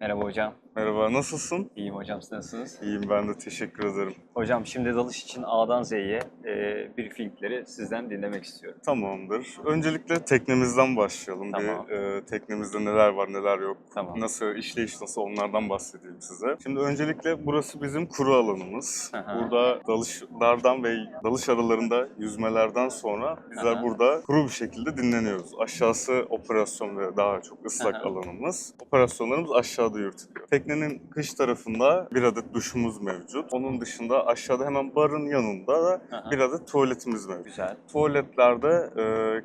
Merhaba hocam. Merhaba, nasılsın? İyiyim hocam, siz nasılsınız? İyiyim, ben de teşekkür ederim. Hocam şimdi dalış için A'dan Z'ye briefingleri sizden dinlemek istiyorum. Tamamdır. Öncelikle teknemizden başlayalım. Tamam. Teknemizde neler var, neler yok, Tamam. nasıl işleyiş nasıl onlardan bahsedeyim size. Şimdi öncelikle burası bizim kuru alanımız. Hı hı. Burada dalışlardan ve dalış aralarında yüzmelerden sonra bizler Hı hı. burada kuru bir şekilde dinleniyoruz. Aşağısı operasyon ve daha çok ıslak Hı hı. alanımız. Operasyonlarımız aşağıda yürütülüyor. Teknenin kış tarafında bir adet duşumuz mevcut. Onun dışında aşağıda hemen barın yanında da Hı hı. bir adet tuvaletimiz mevcut. Güzel. Tuvaletlerde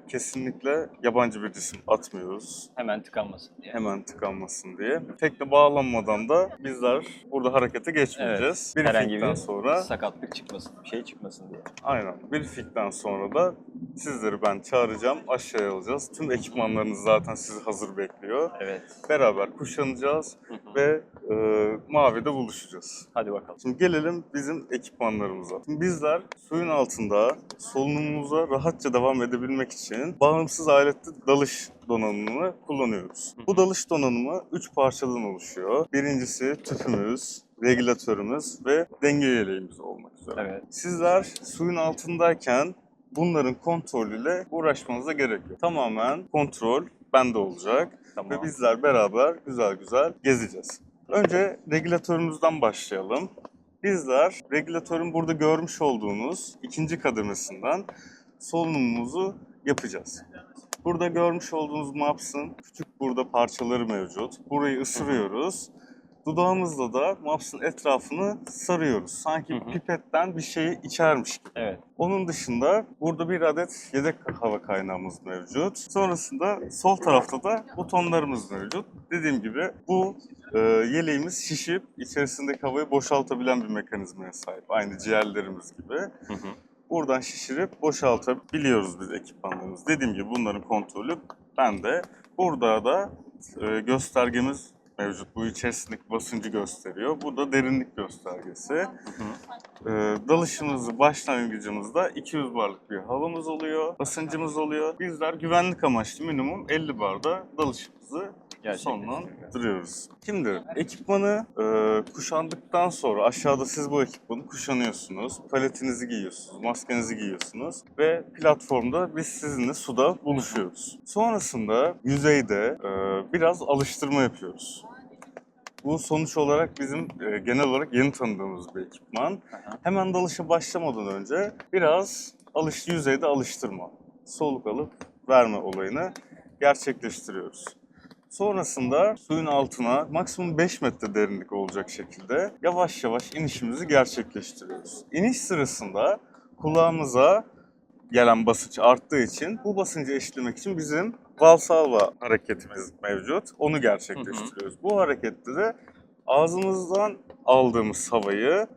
kesinlikle yabancı bir cisim atmıyoruz. Hemen tıkanmasın diye. Hemen tıkanmasın diye. Tekne bağlanmadan da bizler burada harekete geçmeyeceğiz. Evet. Herhangi Briefing'den bir sonra, sakatlık çıkmasın, bir şey çıkmasın diye. aynen, briefing'den sonra da sizleri ben çağıracağım, aşağıya alacağız. Tüm ekipmanlarınız zaten sizi hazır bekliyor. Evet. Beraber kuşanacağız Hı hı. ve mavide buluşacağız. Hadi bakalım. Şimdi gelelim bizim ekipmanlarımıza. Şimdi bizler suyun altında solunumumuza rahatça devam edebilmek için bağımsız aletli dalış donanımını kullanıyoruz. Bu dalış donanımı 3 parçadan oluşuyor. Birincisi tüpümüz, regülatörümüz ve denge yeleğimiz olmak üzere. Evet. Sizler suyun altındayken bunların kontrolüyle uğraşmanıza gerek yok. Tamamen kontrol bende olacak Tamam. ve bizler beraber güzel güzel gezeceğiz. Önce regülatörümüzden başlayalım. Bizler regülatörün burada görmüş olduğunuz ikinci kademesinden solunumumuzu yapacağız. Burada görmüş olduğunuz MAPS'ın küçük burada parçaları mevcut. Burayı ısırıyoruz. Dudağımızla da MAPS'ın etrafını sarıyoruz. Sanki pipetten bir şeyi içermiş gibi. Evet. Onun dışında burada bir adet yedek hava kaynağımız mevcut. Sonrasında sol tarafta da butonlarımız mevcut. Dediğim gibi bu yeleğimiz şişip içerisindeki havayı boşaltabilen bir mekanizmaya sahip. Aynı ciğerlerimiz gibi. Hı hı. Buradan şişirip boşaltabiliyoruz biz ekipmanlarımız. Dediğim gibi bunların kontrolü bende. Burada da göstergemiz mevcut. Bu içerisindeki basıncı gösteriyor. Bu da derinlik göstergesi. Hı hı. Dalışımızı başlangıcımızda 200 barlık bir havamız oluyor, basıncımız oluyor. Bizler güvenlik amaçlı minimum 50 barda dalışımızı sonlandırıyoruz. Şimdi ekipmanı kuşandıktan sonra aşağıda siz bu ekipmanı kuşanıyorsunuz. Paletinizi giyiyorsunuz, maskenizi giyiyorsunuz ve platformda biz sizinle suda buluşuyoruz. Sonrasında yüzeyde biraz alıştırma yapıyoruz. Bu sonuç olarak bizim genel olarak yeni tanıdığımız bir ekipman. Hemen dalışa başlamadan önce biraz yüzeyde alıştırma, soluk alıp verme olayını gerçekleştiriyoruz. Sonrasında suyun altına maksimum 5 metre derinlik olacak şekilde yavaş yavaş inişimizi gerçekleştiriyoruz. İniş sırasında kulağımıza gelen basınç arttığı için bu basıncı eşitlemek için bizim Valsalva hareketimiz mevcut. Onu gerçekleştiriyoruz. Bu harekette de ağzımızdan aldığımız havayı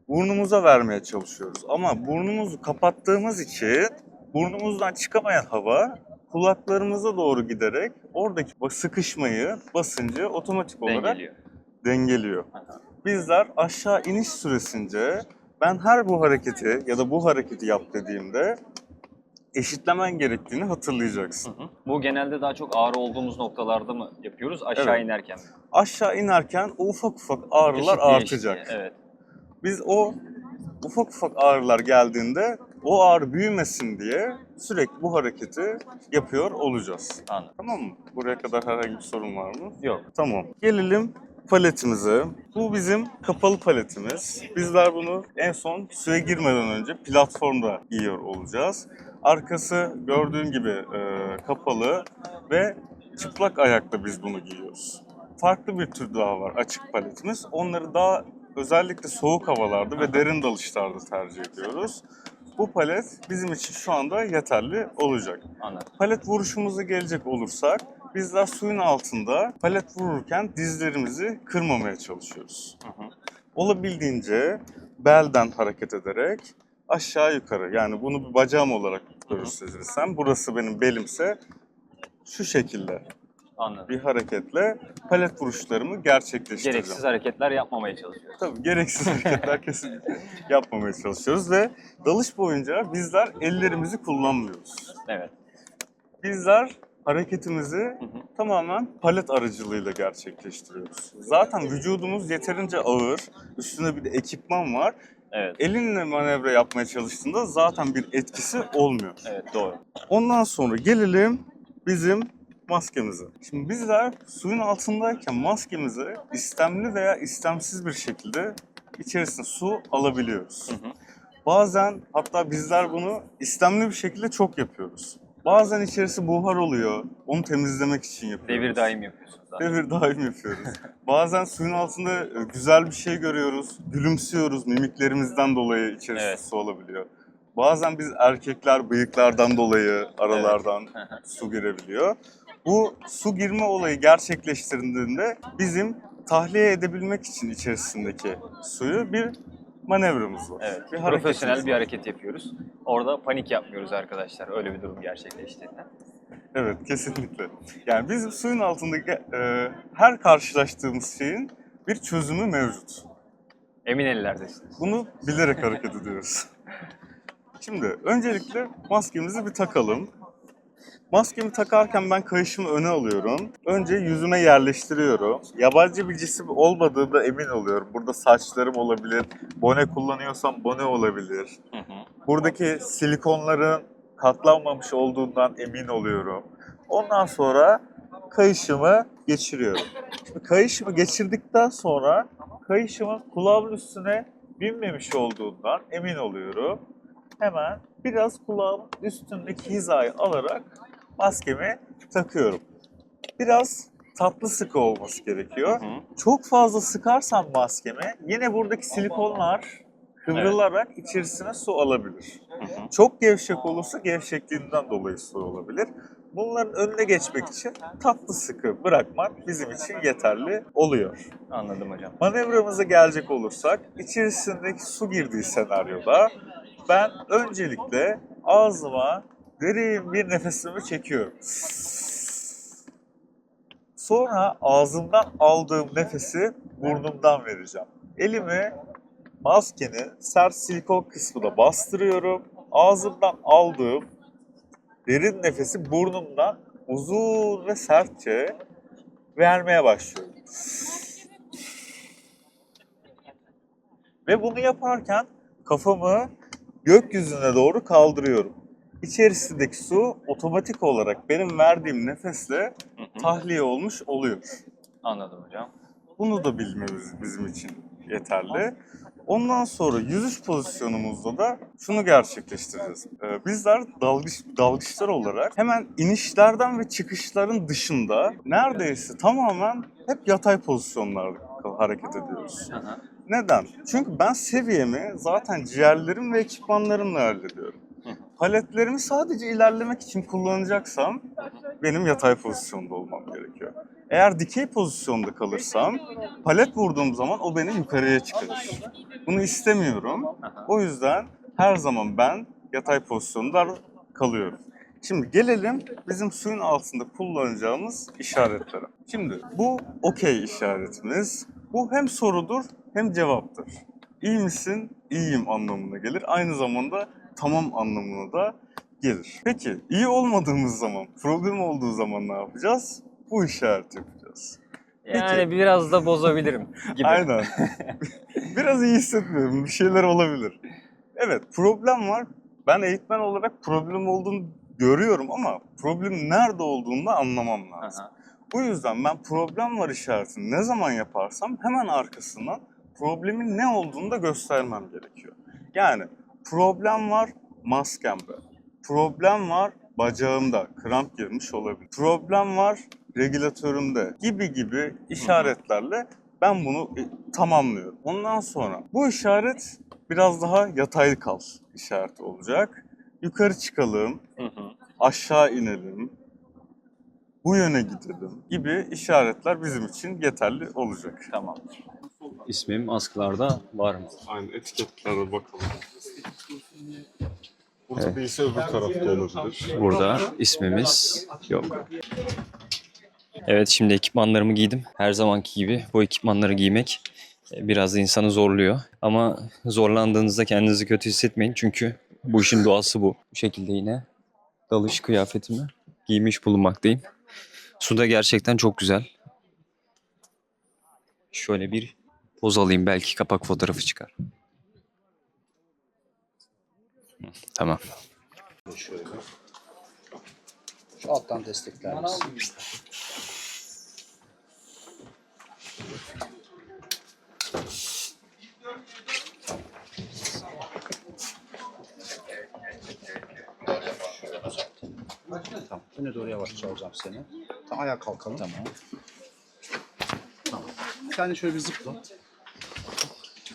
burnumuza vermeye çalışıyoruz. Ama burnumuzu kapattığımız için burnumuzdan çıkamayan hava kulaklarımıza doğru giderek oradaki sıkışmayı, basıncı otomatik olarak dengeliyor. Bizler aşağı iniş süresince ben her bu hareketi ya da bu hareketi yap dediğimde eşitlemen gerektiğini hatırlayacaksın. Hı hı. Bu genelde daha çok ağrı olduğumuz noktalarda mı yapıyoruz, aşağı Evet. inerken mi? Aşağı inerken o ufak ufak ağrılar artacak. Evet. Biz o ufak ufak ağrılar geldiğinde o ağrı büyümesin diye sürekli bu hareketi yapıyor olacağız. Anladım. Tamam mı? Buraya kadar herhangi bir sorun var mı? Yok. Tamam. Gelelim paletimize. Bu bizim kapalı paletimiz. Bizler bunu en son suya girmeden önce platformda giyiyor olacağız. Arkası gördüğün gibi kapalı ve çıplak ayakta biz bunu giyiyoruz. Farklı bir tür daha var açık paletimiz. Onları daha özellikle soğuk havalarda ve derin dalışlarda tercih ediyoruz. Bu palet bizim için şu anda yeterli olacak. Anladım. Palet vuruşumuza gelecek olursak, bizler suyun altında palet vururken dizlerimizi kırmamaya çalışıyoruz. Olabildiğince belden hareket ederek aşağı yukarı, yani bunu bir bacağım olarak gösterirsem, burası benim belimse şu şekilde Anladım. bir hareketle palet vuruşlarımı gerçekleştireceğim. Gereksiz hareketler yapmamaya çalışıyoruz. Tabii gereksiz hareketler kesinlikle yapmamaya çalışıyoruz ve dalış boyunca bizler ellerimizi kullanmıyoruz. Evet. Bizler hareketimizi tamamen palet aracılığıyla gerçekleştiriyoruz. Zaten vücudumuz yeterince ağır, üstüne bir de ekipman var. Evet. Elinle manevra yapmaya çalıştığında zaten bir etkisi olmuyor. Evet, doğru. Ondan sonra gelelim bizim maskemize. Şimdi bizler suyun altındayken maskemizi istemli veya istemsiz bir şekilde içerisine su alabiliyoruz. Bazen hatta bizler bunu istemli bir şekilde çok yapıyoruz. Bazen içerisi buhar oluyor. Onu temizlemek için yapıyoruz. Devir daim yapıyorsunuz zaten. Devir daim yapıyoruz. Bazen suyun altında güzel bir şey görüyoruz. Gülümsüyoruz. Mimiklerimizden dolayı içerisi Evet. su olabiliyor. Bazen biz erkekler bıyıklardan dolayı aralardan su girebiliyor. Bu su girme olayı gerçekleştirildiğinde bizim tahliye edebilmek için içerisindeki suyu bir manevramız var. Evet, Bir profesyonel hareketimiz bir var. hareket yapıyoruz. Orada panik yapmıyoruz arkadaşlar, öyle bir durum gerçekleştiğinde. Evet, kesinlikle. Yani bizim suyun altındaki her karşılaştığımız şeyin bir çözümü mevcut. Emin ellerdesiniz. Bunu bilerek hareket ediyoruz. Şimdi öncelikle maskemizi bir takalım. Maskemi takarken ben kayışımı öne alıyorum. Önce yüzüme yerleştiriyorum. Yabancı bir cisim olmadığında emin oluyorum. Burada saçlarım olabilir, bone kullanıyorsam bone olabilir. Buradaki silikonların katlanmamış olduğundan emin oluyorum. Ondan sonra kayışımı geçiriyorum. Şimdi kayışımı geçirdikten sonra kayışımın kulağımın üstüne binmemiş olduğundan emin oluyorum. Hemen biraz kulağımın üstündeki hizayı alarak maskemi takıyorum. Biraz tatlı sıkı olması gerekiyor. Çok fazla sıkarsam maskemi yine buradaki silikonlar kıvrılarak içerisine su alabilir. Çok gevşek olursa gevşekliğinden dolayı su olabilir. Bunların önüne geçmek için tatlı sıkı bırakmak bizim için yeterli oluyor. Anladım hocam. Manevramıza gelecek olursak, içerisindeki su girdiği senaryoda ben öncelikle ağzıma derin bir nefesimi çekiyorum. Sonra ağzımdan aldığım nefesi burnumdan vereceğim. Elimi maskenin sert silikon kısmına bastırıyorum. Ağzımdan aldığım derin nefesi burnumdan uzun ve sertçe vermeye başlıyorum. Ve bunu yaparken kafamı gökyüzüne doğru kaldırıyorum. İçerisindeki su otomatik olarak benim verdiğim nefesle tahliye olmuş oluyor. Anladım hocam. Bunu da bilmemiz bizim için yeterli. Ondan sonra yüzüş pozisyonumuzda da şunu gerçekleştireceğiz. Bizler dalgıçlar olarak hemen inişlerden ve çıkışların dışında neredeyse tamamen hep yatay pozisyonlarda hareket ediyoruz. Neden? Çünkü ben seviyemi zaten ciğerlerim ve ekipmanlarımla hallediyorum. Paletlerimi sadece ilerlemek için kullanacaksam benim yatay pozisyonda olmam gerekiyor. Eğer dikey pozisyonda kalırsam palet vurduğum zaman o beni yukarıya çıkarır. Bunu istemiyorum. O yüzden her zaman ben yatay pozisyonda kalıyorum. Şimdi gelelim bizim suyun altında kullanacağımız işaretlere. Şimdi bu okey işaretimiz. Bu hem sorudur hem cevaptır. İyi misin? İyiyim anlamına gelir. Aynı zamanda tamam anlamına da gelir. Peki iyi olmadığımız zaman, problem olduğu zaman ne yapacağız? Bu işareti yapacağız. Yani biraz da bozabilirim gibi. Aynen. Biraz iyi hissetmiyorum. Bir şeyler olabilir. Evet, problem var. Ben eğitmen olarak problem olduğunu görüyorum ama problemin nerede olduğunu da anlamam lazım. Bu yüzden ben problem var işaretini ne zaman yaparsam hemen arkasından problemin ne olduğunu da göstermem gerekiyor. Yani problem var maskemde, problem var bacağımda, kramp girmiş olabilir, problem var regülatörümde gibi işaretlerle ben bunu tamamlıyorum. Ondan sonra bu işaret biraz daha yatay kal işareti olacak. Yukarı çıkalım, aşağı inelim, bu yöne gidelim gibi işaretler bizim için yeterli olacak. Tamamdır. İsmim askılarda var mı? Aynı etiketlere bakalım. Burada değilse öbür tarafta olabilir. Burada ismimiz yok. Evet, şimdi ekipmanlarımı giydim. Her zamanki gibi bu ekipmanları giymek biraz da insanı zorluyor. Ama zorlandığınızda kendinizi kötü hissetmeyin. Çünkü bu işin doğası bu. Bu şekilde yine dalış kıyafetimi giymiş bulunmaktayım. Su da gerçekten çok güzel. Şöyle bir poz alayım, belki kapak fotoğrafı çıkar. Tamam. Şöyle. Şu alttan destekler misin? Tamam. Öne doğru yavaşça alacağım seni. Tamam, ayağa kalkalım. Tamam. Tamam. Bir tane şöyle bir zıpla.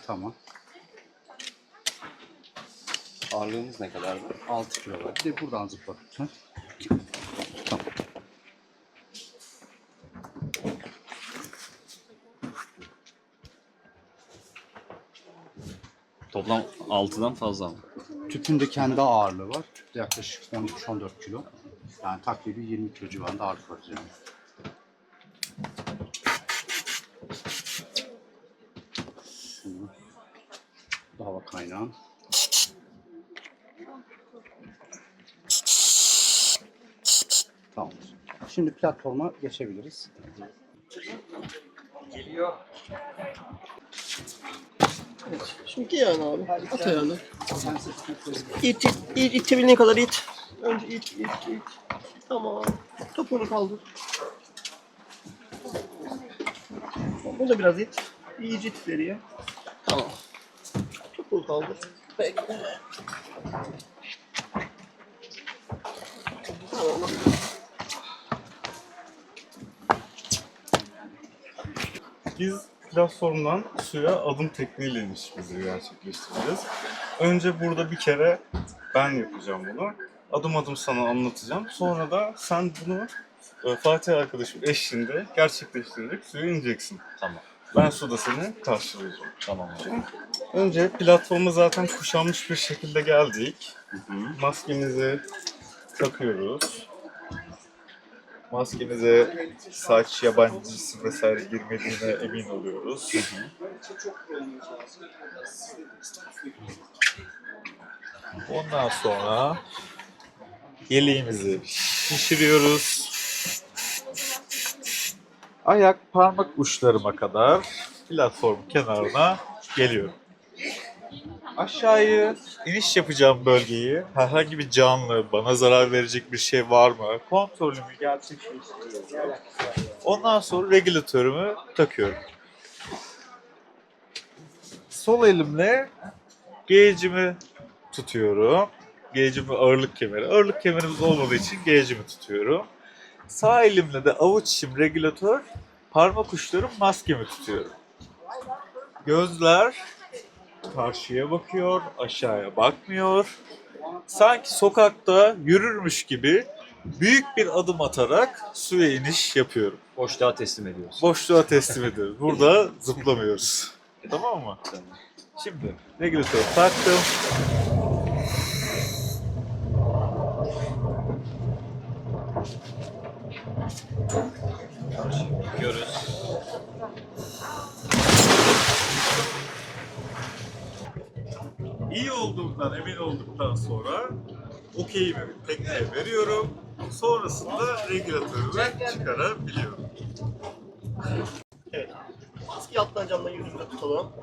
Tamam. Ağırlığımız ne kadardı? 6 kilo var. Bir de buradan zıpla. Ha? Tamam. Toplam 6'dan fazla mı? Tüpün de kendi ağırlığı var. Tüpte yaklaşık 13-14 kilo. Yani takribi 20 kilo civarında ağırlık var yani. Şimdi bu da hava kaynağı. Tamam. Şimdi platforma geçebiliriz. Şimdi giy ayağını abi. At ayağını. İt, it, it, itebildiğin kadar it. Önce it. Tamam. Topuğunu kaldır. Bunu da biraz it. İyice it ileriye. Tamam. Topuğunu kaldır. Bekle. Tamam. Biz platformdan suya adım tekniğiyle inişimizi gerçekleştireceğiz. Önce burada bir kere ben yapacağım bunu. Adım adım sana anlatacağım. Sonra da sen bunu Fatih arkadaşım eşliğinde gerçekleştirerek suya ineceksin. Tamam. Ben suda seni karşılayacağım. Tamam. Önce platforma zaten kuşanmış bir şekilde geldik. Maskemizi takıyoruz. Maskemize saç, yabancı cisim vesaire girmediğine emin oluyoruz. Ondan sonra yeleğimizi şişiriyoruz. Ayak parmak uçlarıma kadar platform kenarına geliyorum. Aşağıya iniş yapacağım bölgeyi, herhangi bir canlı, bana zarar verecek bir şey var mı? Kontrolümü gerçekleştiriyorum. Ondan sonra regülatörümü takıyorum. Sol elimle gauge'imi tutuyorum. Gauge'imi ağırlık kemeri. Ağırlık kemerimiz olmadığı için gauge'imi tutuyorum. Sağ elimle de avuç içim regülatör, parmak uçlarım maskemi tutuyorum. Gözler karşıya bakıyor, aşağıya bakmıyor. Sanki sokakta yürürmüş gibi büyük bir adım atarak suya iniş yapıyorum. Boşluğa teslim ediyoruz. Boşluğa teslim ediyoruz. Burada zıplamıyoruz. Tamam mı? Şimdi regülatörü taktım. Yapıyoruz. İyi olduğumdan emin olduktan sonra okeyimi tekneye veriyorum. Sonrasında regülatörümü çıkarabiliyorum. Evet. Maskeyi alttan camdan yüzümüze tutalım.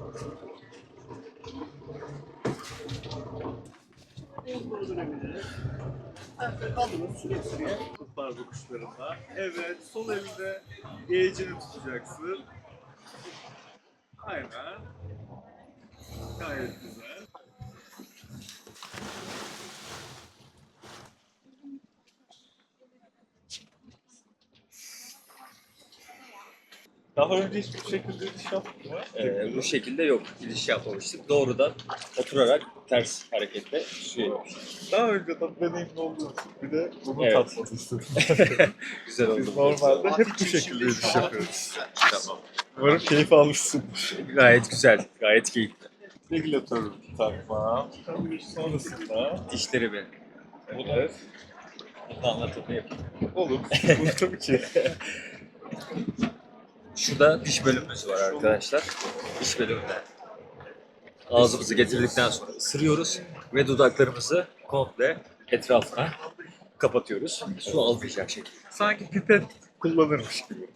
Bunu dönebiliriz. Ayakları kaldırın süreye. Parmak uçlarında. Evet, sol elinde gauge'ini tutacaksın. Aynen. Gayet güzel. Daha önce hiçbir şekilde iniş yaptın mı? Bu şekilde yok. Gidiş yapmamıştık. Doğrudan oturarak ters hareketle suya inmiştik. Daha önce de deneyimli olduğum için bir de bunu Evet. tatmak istedim. Güzel Biz oldu. normalde hep bu şekilde iniş yapıyoruz. Umarım keyif almışsındır. Gayet güzel. Gayet keyifli. Regülatörü takma. Sonrasında Dişleri bunu Bunu anlatımı yapayım. olur. Bu tabii ki. Şurada diş bölümümüz var arkadaşlar. Diş bölümünde ağzımızı getirdikten sonra ısırıyoruz ve dudaklarımızı komple etrafına kapatıyoruz. Su almayacak şekilde. Sanki pipet kullanırmış gibi.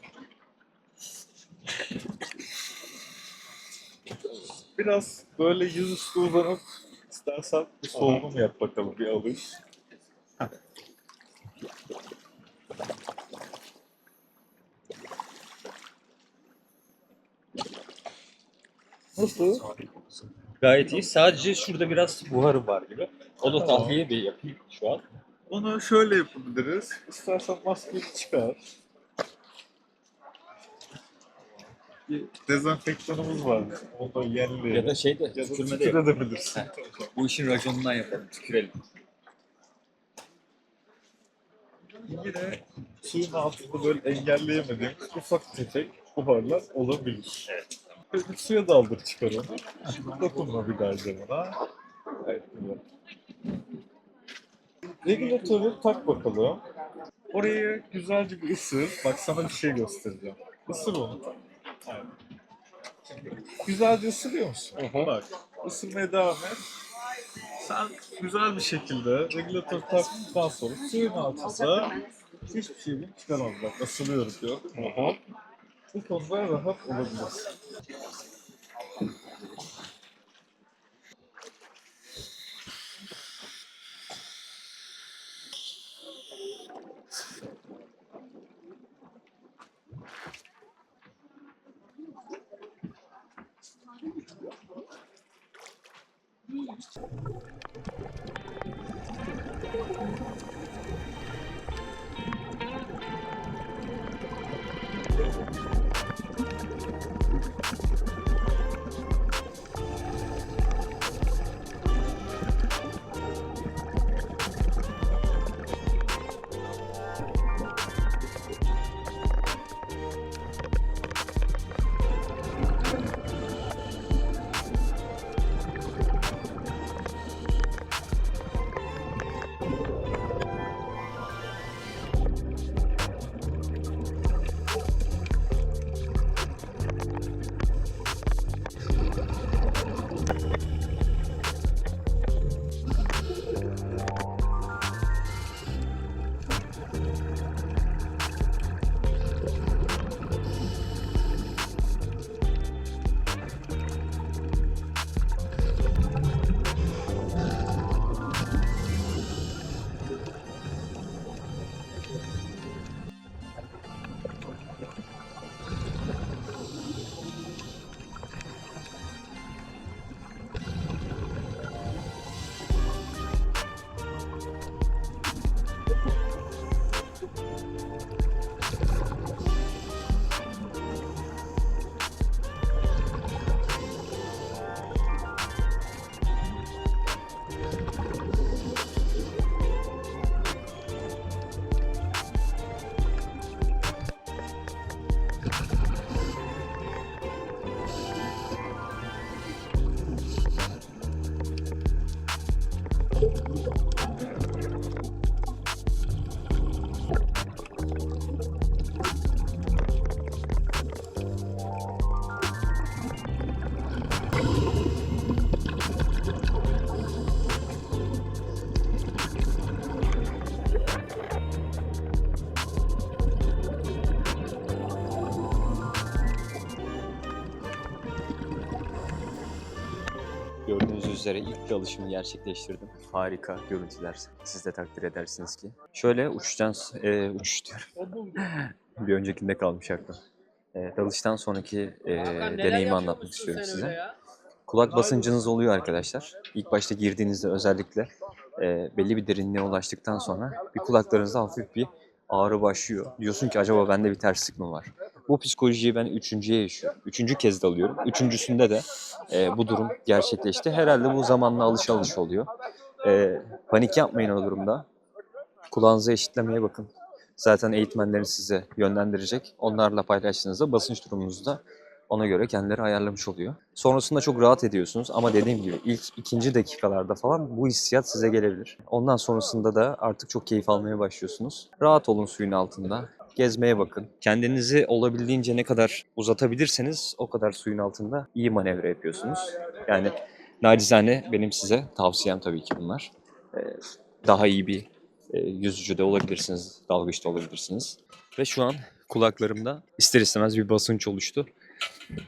Biraz böyle yüzüstü uzanıp istersen bir solunum yap bakalım, bir alış. Nasıl? Gayet iyi. Sadece şurada biraz buharı var gibi. O da tahliye bir yapayım şu an. Onu şöyle yapabiliriz. İstersen maskeyi çıkar. Bir dezenfektanımız var. Onu da yenleyelim. Ya da şeyde ya da tükürmede yapalım. tükürebilirsin. Bu işin raconundan yapalım. Tükürelim. Yine suyun altında böyle engelleyemediğim ufak tefek buharlar olabilir. Evet. Bir suya daldır çıkar onu. Dokunma bir daha camına. Evet, güzel. Regülatörü tak bakalım. Orayı güzelce bir ısır. Bak sana bir şey göstereceğim. Isır onu. Evet. Güzelce ısırıyor musun? Bak, ısırmaya devam et. Sen güzel bir şekilde regülatör taktıktan sonra suyun altında hiçbir şeyden çıkaramaz. Bak asılıyoruz gördün mü? Bu konuda rahat olabilirsin. Gördüğünüz üzere ilk dalışımı gerçekleştirdim. Harika görüntüler. Siz de takdir edersiniz ki. Şöyle uçuştan, uçuş diyorum. Bir öncekinde kalmış aklım. Dalıştan sonraki deneyimi anlatmak istiyorum size. Kulak basıncınız oluyor arkadaşlar. İlk başta girdiğinizde özellikle belli bir derinliğe ulaştıktan sonra bir kulaklarınızda hafif bir ağrı başlıyor. Diyorsun ki acaba bende bir terslik mi var? Bu psikolojiyi ben üçüncüye yaşıyorum. Üçüncü kez dalıyorum. Üçüncüsünde de bu durum gerçekleşti. Herhalde bu zamanla alış oluyor. Panik yapmayın o durumda. Kulağınızı eşitlemeye bakın. Zaten eğitmenleriniz size yönlendirecek. Onlarla paylaştığınızda basınç durumunuzu da ona göre kendileri ayarlamış oluyor. Sonrasında çok rahat ediyorsunuz ama dediğim gibi ilk ikinci dakikalarda falan bu hissiyat size gelebilir. Ondan sonrasında da artık çok keyif almaya başlıyorsunuz. Rahat olun suyun altında. Gezmeye bakın. Kendinizi olabildiğince ne kadar uzatabilirseniz o kadar suyun altında iyi manevra yapıyorsunuz. Yani nacizane benim size tavsiyem tabii ki bunlar. Daha iyi bir Yüzücü de olabilirsiniz, dalgıç da olabilirsiniz. Ve şu an kulaklarımda ister istemez bir basınç oluştu.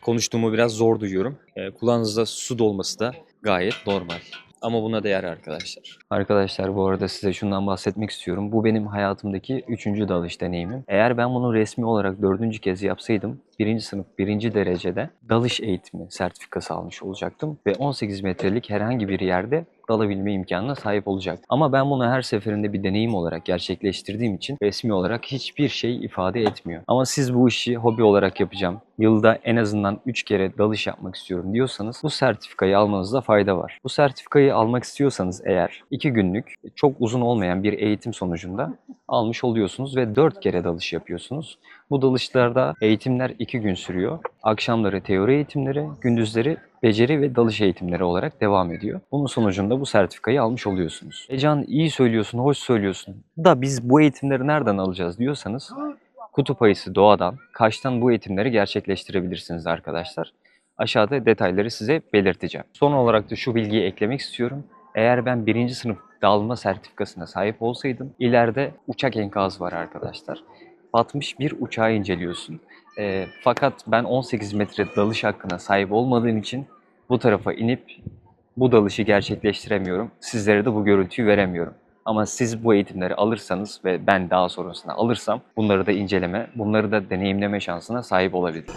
Konuştuğumu biraz zor duyuyorum. Kulağınızda su dolması da gayet normal. Ama buna değer arkadaşlar. Arkadaşlar bu arada size şundan bahsetmek istiyorum. Bu benim hayatımdaki 3. dalış deneyimim. Eğer ben bunu resmi olarak 4. kez yapsaydım 1. sınıf 1. derecede dalış eğitimi sertifikası almış olacaktım. Ve 18 metrelik herhangi bir yerde dalabilme imkanına sahip olacaktım. Ama ben bunu her seferinde bir deneyim olarak gerçekleştirdiğim için resmi olarak hiçbir şey ifade etmiyor. Ama siz bu işi hobi olarak yapacağım, yılda en azından 3 kere dalış yapmak istiyorum diyorsanız bu sertifikayı almanızda fayda var. Bu sertifikayı almak istiyorsanız eğer 2 günlük çok uzun olmayan bir eğitim sonucunda almış oluyorsunuz ve 4 kere dalış yapıyorsunuz. Bu dalışlarda eğitimler 2 gün sürüyor. Akşamları teori eğitimleri, gündüzleri beceri ve dalış eğitimleri olarak devam ediyor. Bunun sonucunda bu sertifikayı almış oluyorsunuz. Can iyi söylüyorsun, hoş söylüyorsun. Da biz bu eğitimleri nereden alacağız diyorsanız Kutup Ayısı Doğa'dan, Kaş'tan bu eğitimleri gerçekleştirebilirsiniz arkadaşlar. Aşağıda detayları size belirteceğim. Son olarak da şu bilgiyi eklemek istiyorum. Eğer ben 1. sınıf dalma sertifikasına sahip olsaydım ileride uçak enkazı var arkadaşlar. Batmış bir uçağı inceliyorsun. Fakat ben 18 metre dalış hakkına sahip olmadığım için bu tarafa inip bu dalışı gerçekleştiremiyorum. Sizlere de bu görüntüyü veremiyorum. Ama siz bu eğitimleri alırsanız ve ben daha sonrasında alırsam bunları da inceleme, bunları da deneyimleme şansına sahip olabilirim.